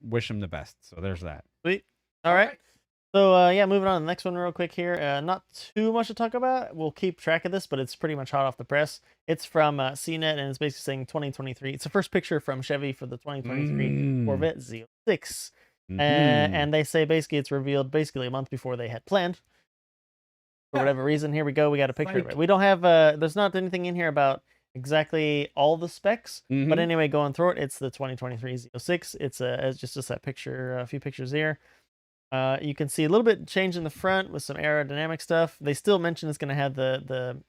wish him the best. So there's that. Sweet. All right. So yeah, moving on to the next one real quick here. Not too much to talk about. We'll keep track of this, but it's pretty much hot off the press. It's from CNET, and it's basically saying 2023. It's the first picture from Chevy for the 2023 Corvette Z06. And they say basically it's revealed basically a month before they had planned. For whatever reason, here we go. We got a picture of it. We don't have, there's not anything in here about exactly all the specs. But anyway, going through it, it's the 2023 Z06. It's just that picture, a few pictures here. You can see a little bit change in the front with some aerodynamic stuff. They still mention it's going to have the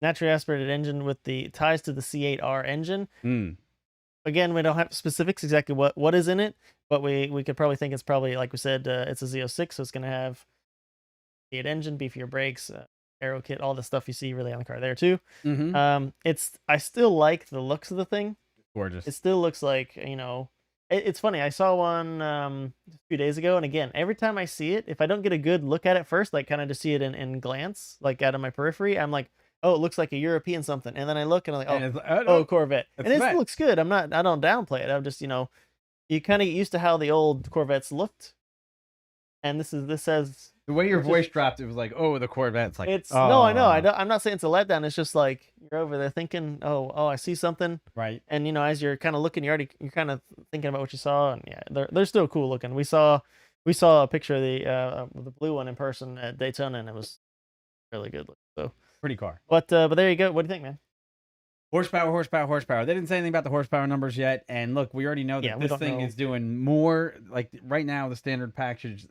naturally aspirated engine with the ties to the C8R engine. Again, we don't have specifics exactly what is in it, but we could probably think it's probably, like we said, it's a Z06, so it's going to have the engine, beefier brakes, aero kit, all the stuff you see really on the car there too. I still like the looks of the thing. Gorgeous. It still looks like, you know, it's funny. I saw one a few days ago, and again, every time I see it, if I don't get a good look at it first, like kind of just see it in glance, like out of my periphery, I'm like, oh, it looks like a European something, and then I look and I'm like, oh, Corvette, and it still looks good. I don't downplay it. I'm just, you know, you kind of get used to how the old Corvettes looked, and this says. The way your voice dropped, it was like, oh, the Corvette's like, oh. No, I know. I'm not saying it's a letdown. It's just like you're over there thinking, oh, I see something. Right. And, you know, as you're kind of looking, you're kind of thinking about what you saw. And yeah, they're still cool looking. We saw a picture of the blue one in person at Daytona, and it was really good looking. So pretty car. But there you go. What do you think, man? Horsepower. They didn't say anything about the horsepower numbers yet. And look, we already know that this thing is doing more. Like right now, the standard packages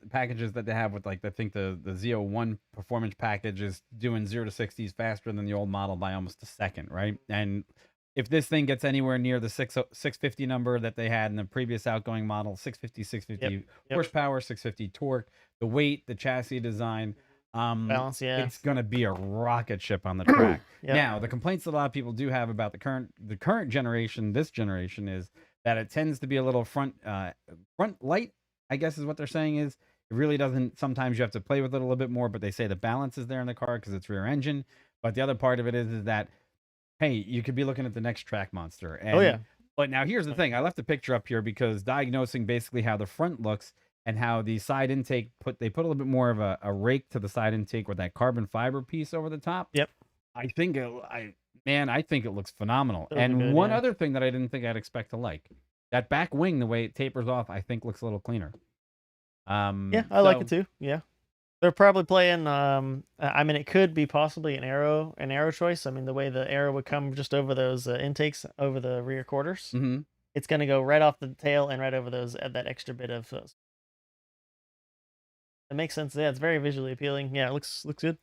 that they have with, like, I think the Z01 performance package is doing 0 to 60s faster than the old model by almost a second, right? And if this thing gets anywhere near the 650 number that they had in the previous outgoing model, 650 horsepower, 650 torque, the weight, the chassis design, balance, it's gonna be a rocket ship on the track. Now, the complaints that a lot of people do have about the current generation, this generation, is that it tends to be a little front light, I guess is what they're saying. Is it really doesn't, sometimes you have to play with it a little bit more, but they say the balance is there in the car because it's rear engine. But the other part of it is that, hey, you could be looking at the next track monster. And, but now here's the thing. I left a picture up here because diagnosing basically how the front looks and how the side intake they put a little bit more of a rake to the side intake with that carbon fiber piece over the top. I think it looks phenomenal. And one other thing that I didn't think I'd expect to like, that back wing, the way it tapers off, I think looks a little cleaner. I like it too. Yeah. They're probably playing, I mean, it could be possibly an arrow choice. I mean, the way the arrow would come just over those intakes over the rear quarters, it's going to go right off the tail and right over those, that extra bit of those. It makes sense. Yeah, it's very visually appealing. Yeah, it looks good.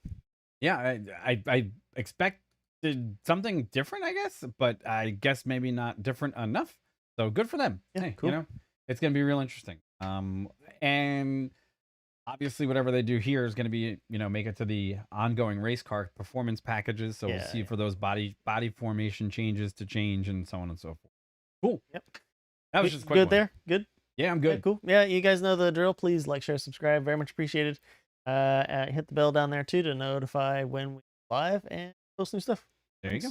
Yeah, I expected something different, I guess, but I guess maybe not different enough. So good for them. Yeah, hey, cool. You know, it's going to be real interesting. And obviously, whatever they do here is going to be, you know, make it to the ongoing race car performance packages. So we'll see for those body formation changes to change and so on and so forth. Cool. Yep. That was just a quick good one. There. Good. Yeah, I'm good. Yeah, cool. Yeah, you guys know the drill. Please like, share, subscribe. Very much appreciated. Hit the bell down there too to notify when we live and post new stuff. There you go.